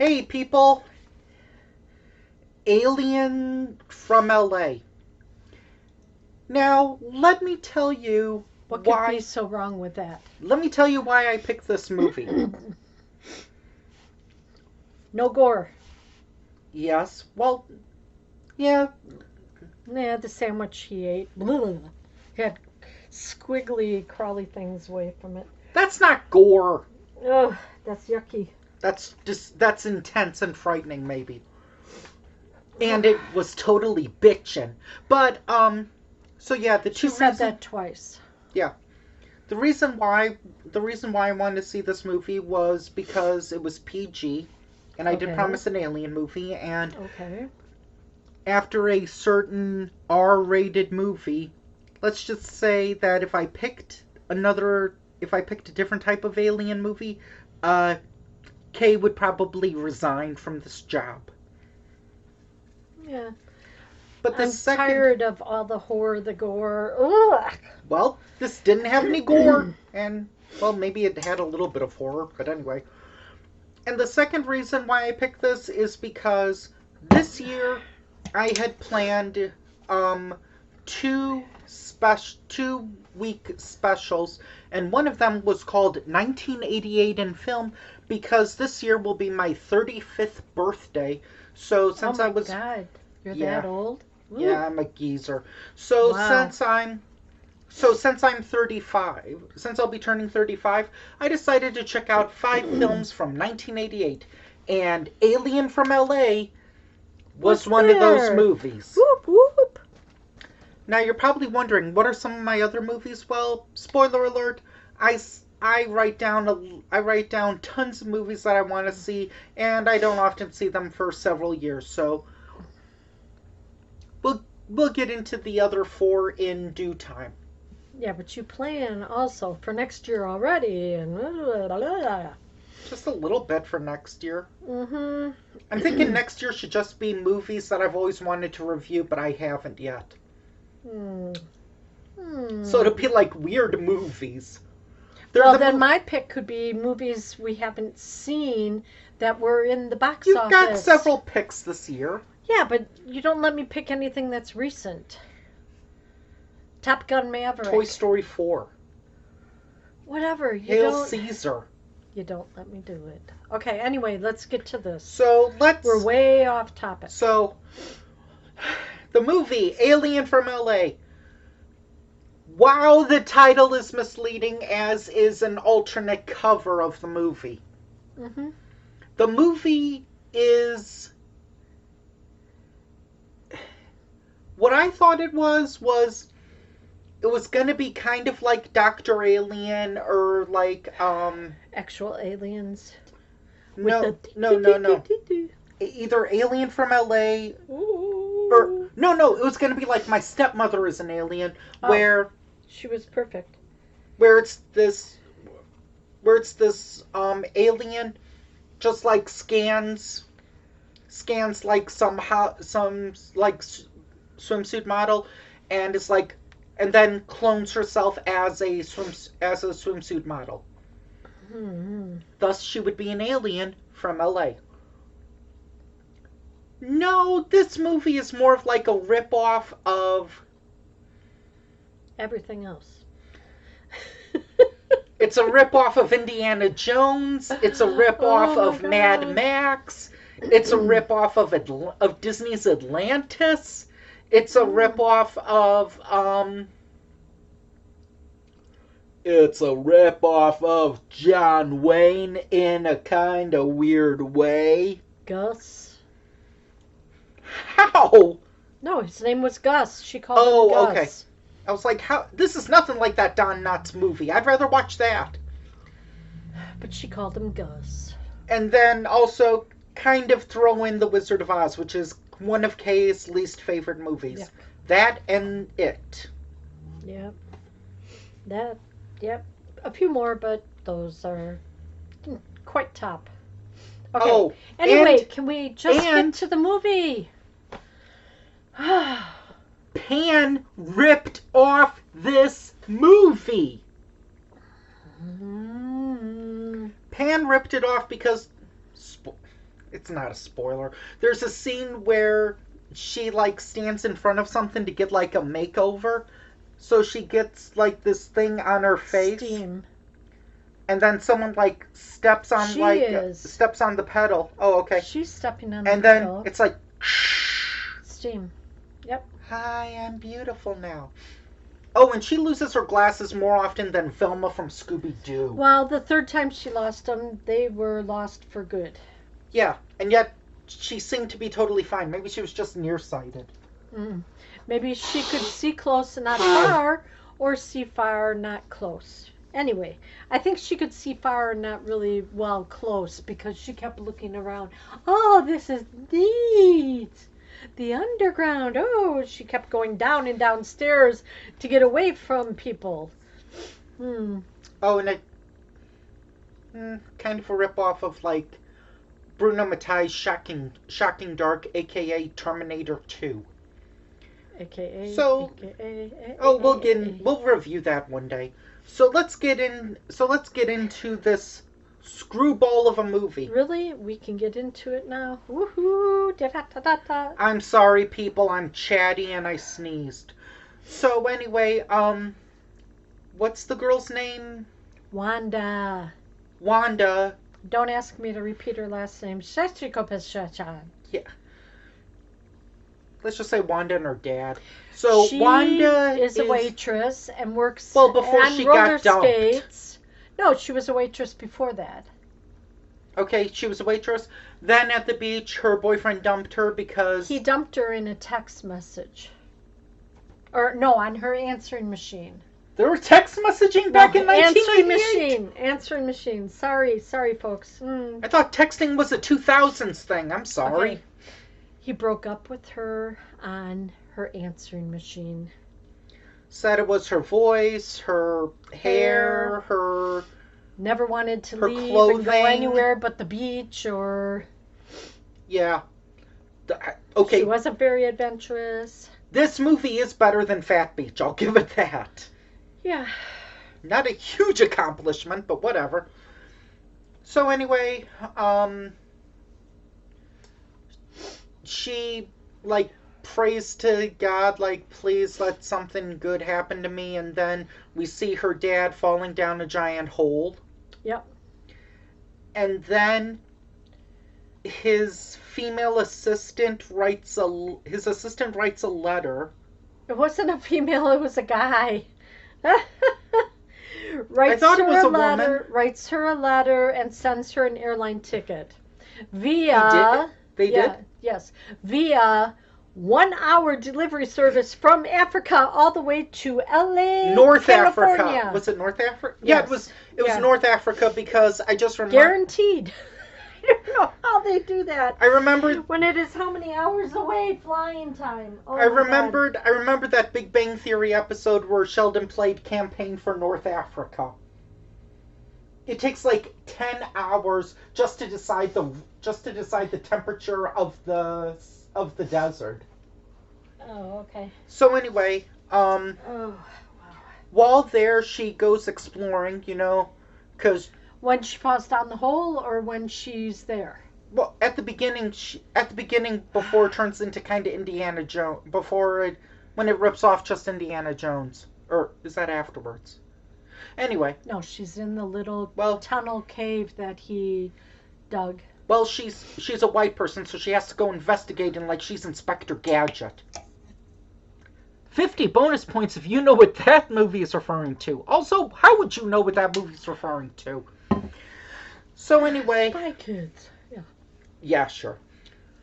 Hey, people! Alien from LA. Now, let me tell you What could be why. so wrong with that? Let me tell you why I picked this movie. No gore. Yes, well, yeah, Yeah, the sandwich he ate. Had squiggly, crawly things away from it. that's not gore. Ugh, that's yucky. That's intense and frightening, maybe. And it was totally bitchin'. But, so yeah, the She two said reasons. that twice. Yeah. The reason why I wanted to see this movie was because it was PG, and I did Okay. promise an alien movie, and Okay. after a certain R-rated movie, let's just say that if I picked a different type of alien movie, uh, Kay would probably resign from this job. Yeah. But the I'm second, tired of all the horror, the gore. Ugh. well, this didn't have any gore, and well, maybe it had a little bit of horror, but anyway. And the second reason why I picked this is because this year I had planned two 2 week specials, and one of them was called 1988 in film because this year will be my 35th birthday. So Oh since I my was God. You're yeah, that old? yeah, Ooh. I'm a geezer. So Wow. since I'm 35, since I'll be turning 35, I decided to check out 5 films from 1988, and Alien from LA was What's one of those there? movies. Whoop whoop. Now you're probably wondering, what are some of my other movies? Well, spoiler alert, I write down tons of movies that I want to see, and I don't often see them for several years. So we'll get into the other 4 in due time. Yeah, but you plan also for next year already, and Just a little bit for next year. mm-hmm. I'm thinking next year should just be movies that I've always wanted to review, but I haven't yet. Hmm. So Hmm. it'll be like weird movies. They're Well, the then mo- my pick could be movies we haven't seen that were in the box You've got office. several picks this year. Yeah, but you don't let me pick anything that's recent. Top Gun Toy Maverick. Story 4, Whatever. Hail Caesar. You don't let me do it. Okay, anyway, let's get to this. So We're let's way off topic. so the movie Alien from LA. Wow, the title is misleading, as is an alternate cover of the movie. Mhm. The movie is what I thought it was gonna be kind of like Doctor Alien or like Actual aliens with no the no no no either Alien from LA or Ooh. no, it was gonna be like My Stepmother is an Alien, Oh, where she was perfect. where it's this where it's this alien just like scans like some like swimsuit model, and it's like and then clones herself as a swimsuit model. Hmm. Thus, she would be an alien from LA. No, this movie is more of like a ripoff of. Everything else. It's a ripoff of Indiana Jones. It's a ripoff Oh my of Mad god. Max. It's a ripoff of Disney's Atlantis. It's a Mm. ripoff of It's a ripoff of John Wayne in a kind of weird way. Gus. How? No, his name was Gus. She called him Oh, okay. Gus. I was like, how? This is nothing like that Don Knotts movie. I'd rather watch that. But she called him Gus. And then also kind of throw in The Wizard of Oz, which is one of Kay's least favorite Yep. movies. That and It. Yep. That. Yep. A few more, but those are quite top. Okay. Oh, Anyway, can we just and- get to the movie? Pan ripped off this movie. Mm. Pan ripped it off because it's not a spoiler. There's a scene where she like stands in front of something to get like a makeover. So she gets like this thing on her face. Steam. And then someone like steps on steps on the pedal. Oh, okay. She's stepping on and the pedal. And then it's like steam. Yep. Hi, I'm beautiful now. Oh, and she loses her glasses more often than Velma from Scooby-Doo. Well, the third time she lost them, they were lost for good. Yeah, and yet she seemed to be totally fine. Maybe she was just nearsighted. Maybe she could see close and not far, or see far, not close. Anyway, I think she could see far and not really well close because she kept looking around. Oh, this is neat. The underground. Oh, she kept going down and downstairs to get away from people. Oh, and it kind of a ripoff of like Bruno Mattei's Shocking Dark, aka Terminator 2. AKA. So, AKA, we'll review that one day. So let's get into this screwball of a movie. Really? We can get into it now? Woohoo! Da-da-da-da-da. I'm sorry, people. I'm chatty and I sneezed. So anyway, what's the girl's name? Wanda. Wanda. Don't ask me to repeat her last name. Yeah. Let's just say Wanda and her dad. So she Wanda is a waitress and works before on she roller got dumped. skates. No, she was a waitress before that. Okay, she was a waitress. Then at the beach, her boyfriend dumped her because... He dumped her in a text message. Or, no, on her answering machine. There were text messaging back in 1998? Answering machine. Sorry, folks. I thought texting was a 2000s thing. I'm sorry. Okay. He broke up with her on her answering machine. Said it was her voice, her hair, her... Never wanted to her leave clothing. And go anywhere but the beach or... Yeah. Okay. She wasn't very adventurous. This movie is better than Fat Beach. I'll give it that. Yeah. Not a huge accomplishment, but whatever. So anyway, she, like, prays to God, like, please let something good happen to me, and then we see her dad falling down a giant hole. Yep. And then his female assistant writes a letter. It wasn't a female, it was a guy. I thought it was a woman. Writes her a letter and sends her an airline ticket. Via... They did? Yes. Via 1 hour delivery service from Africa all the way to LA, North California. Africa. Was it North Africa? Yes. Yeah, it was North Africa because I just remember. Guaranteed. I don't know how they do that. I remembered when it is how many hours away flying time. Oh, I remembered that Big Bang Theory episode where Sheldon played Campaign for North Africa. It takes like 10 hours just to decide the temperature of the desert. Oh, okay. So anyway, oh, wow. While there, she goes exploring, because when she falls down the hole or when she's there? Well, at the beginning, before it turns into kind of Indiana Jones, when it rips off just Indiana Jones, or is that afterwards? Anyway. No, she's in the little tunnel cave that he dug. Well, she's a white person, so she has to go investigating like she's Inspector Gadget. 50 bonus points if you know what that movie is referring to. Also, how would you know what that movie is referring to? So anyway... Spy Kids. Yeah. Yeah, sure.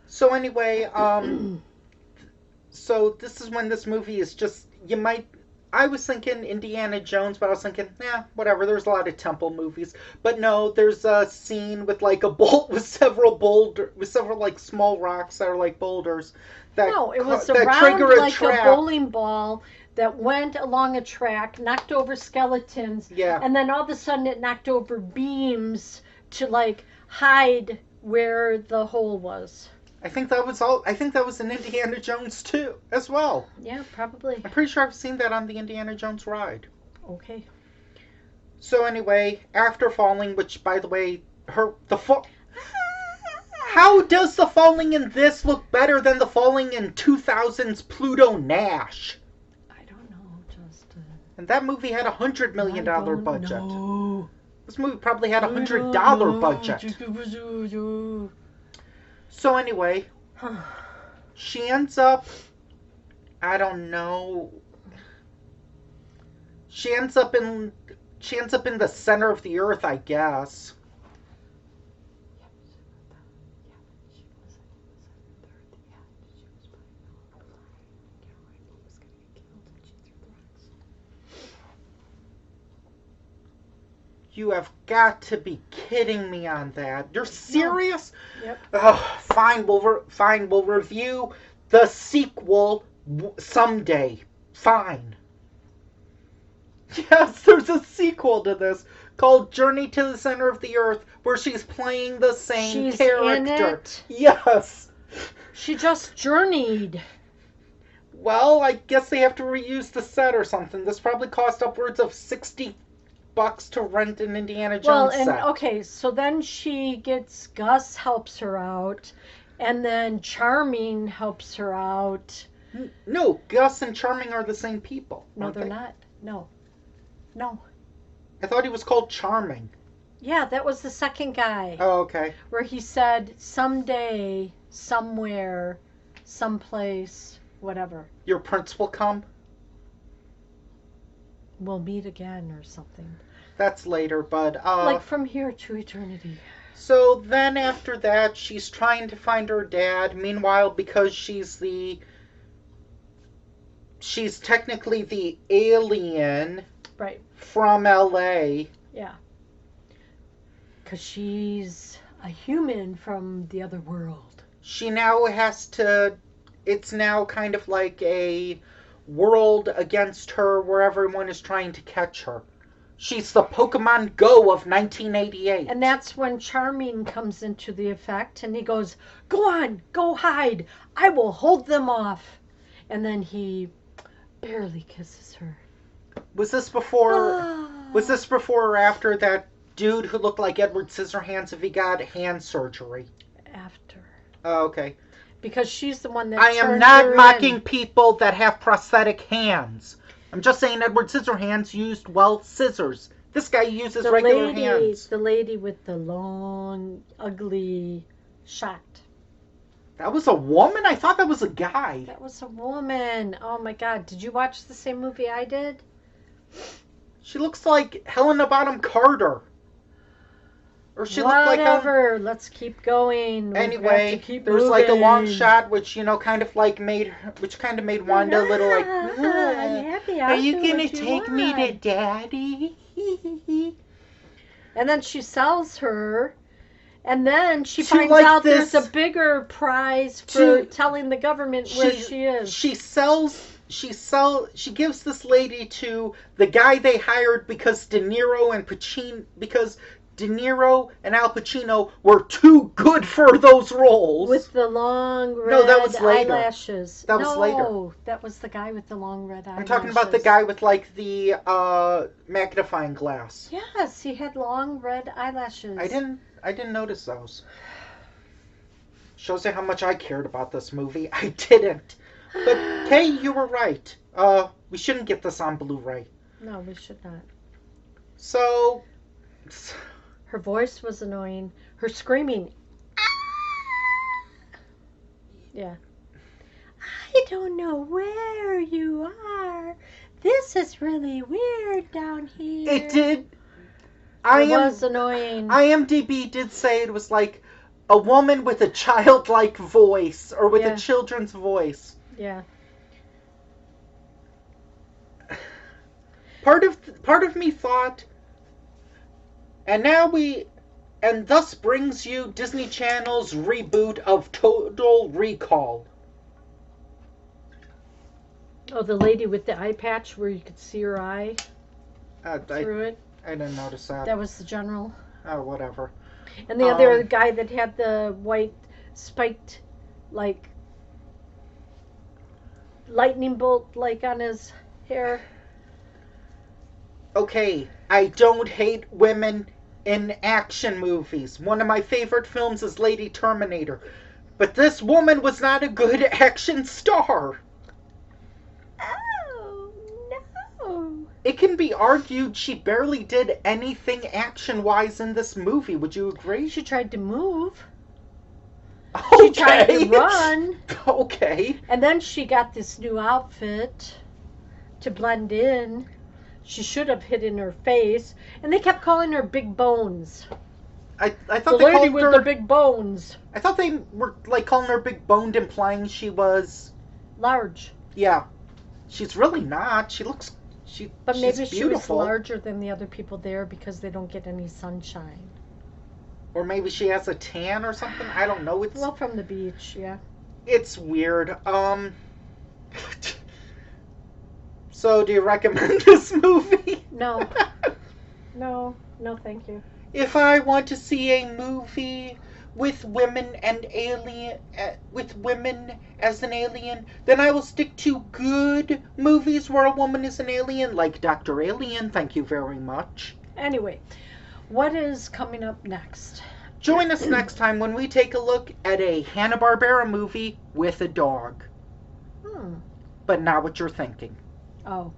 So anyway, so this is when this movie is just... I was thinking Indiana Jones, but I was thinking, whatever. There's a lot of temple movies, but no, there's a scene with like a bolt with several like small rocks that are like boulders. It was around like a bowling ball that went along a track, knocked over skeletons, and then all of a sudden it knocked over beams to like hide where the hole was. I think that was in Indiana Jones too, as well. Yeah, probably. I'm pretty sure I've seen that on the Indiana Jones ride. Okay. So anyway, after falling, which by the way, how How does the falling in this look better than the falling in 2000's Pluto Nash? I don't know, Justin. And that movie had $100 million budget. No. This movie probably had $100 budget. So anyway, she ends up, I don't know. She ends up in the center of the earth, I guess. You have got to be kidding me on that. You're serious? No. Yep. Ugh, fine, we'll review the sequel someday. Fine. Yes, there's a sequel to this called Journey to the Center of the Earth where she's playing the same character. In it? Yes. She just journeyed. Well, I guess they have to reuse the set or something. This probably cost upwards of $60 to rent an Indiana Jones set. Okay, so then Gus helps her out, and then Charming helps her out. No, Gus and Charming are the same people. No, they're not. No. I thought he was called Charming. Yeah, that was the second guy. Oh, okay. Where he said, someday, somewhere, someplace, whatever. Your prince will come? We'll meet again or something. That's later, but like from here to eternity. So then after that, she's trying to find her dad. Meanwhile, because she's technically the alien, right, from LA. Yeah. Because she's a human from the other world. She now has to. It's now kind of like a world against her where everyone is trying to catch her. She's the Pokemon Go of 1988. And that's when Charming comes into the effect, and he goes, "Go on, go hide. I will hold them off." And then he barely kisses her. Was this before or after that dude who looked like Edward Scissorhands if he got hand surgery? After. Oh, okay. Because she's the one that I am not mocking people that have prosthetic hands. I'm just saying Edward Scissorhands used, scissors. This guy uses regular hands. The lady with the long, ugly shot. That was a woman? I thought that was a guy. That was a woman. Oh my God. Did you watch the same movie I did? She looks like Helena Bonham Carter. Or she looked like whatever. Let's keep going. Anyway, there's like a long shot which kind of made Wanda a little like, I'm happy. are you gonna take me to Daddy? And then she sells her, and then she finds out there's a bigger prize for telling the government where she is. She gives this lady to the guy they hired because De Niro and Al Pacino were too good for those roles. With the long red eyelashes. That was later. No, that was the guy with the long red eyelashes. I'm talking about the guy with the magnifying glass. Yes, he had long red eyelashes. I didn't notice those. Shows you how much I cared about this movie. I didn't. But hey, you were right. We shouldn't get this on Blu-ray. No, we should not. So her voice was annoying. Her screaming. Yeah. I don't know where you are. This is really weird down here. It did. It was annoying. IMDb did say it was like a woman with a childlike voice or with a children's voice. Yeah. Part of me thought, and thus brings you Disney Channel's reboot of Total Recall. Oh, the lady with the eye patch where you could see her eye through it? I didn't notice that. That was the general. Oh, whatever. And the other guy that had the white spiked, like, lightning bolt, like, on his hair. Okay, I don't hate women in action movies. One of my favorite films is Lady Terminator. But this woman was not a good action star. Oh, no. It can be argued she barely did anything action-wise in this movie. Would you agree? She tried to move. Okay. She tried to run. Okay. And then she got this new outfit to blend in. She should have hidden her face. And they kept calling her Big Bones. I The thought they lady called with her. the big bones. I thought they were like calling her big boned, implying she was. Large. Yeah, she's really not. She looks. But she's maybe she was beautiful. larger than the other people there because they don't get any sunshine. Or maybe she has a tan or something. I don't know. It's Well, from the beach, yeah. it's weird. So, do you recommend this movie? No. No, thank you. If I want to see a movie with women and with women as an alien, then I will stick to good movies where a woman is an alien, like Dr. Alien. Thank you very much. Anyway, what is coming up next? Join us next time when we take a look at a Hanna-Barbera movie with a dog. Hmm. But not what you're thinking. Oh.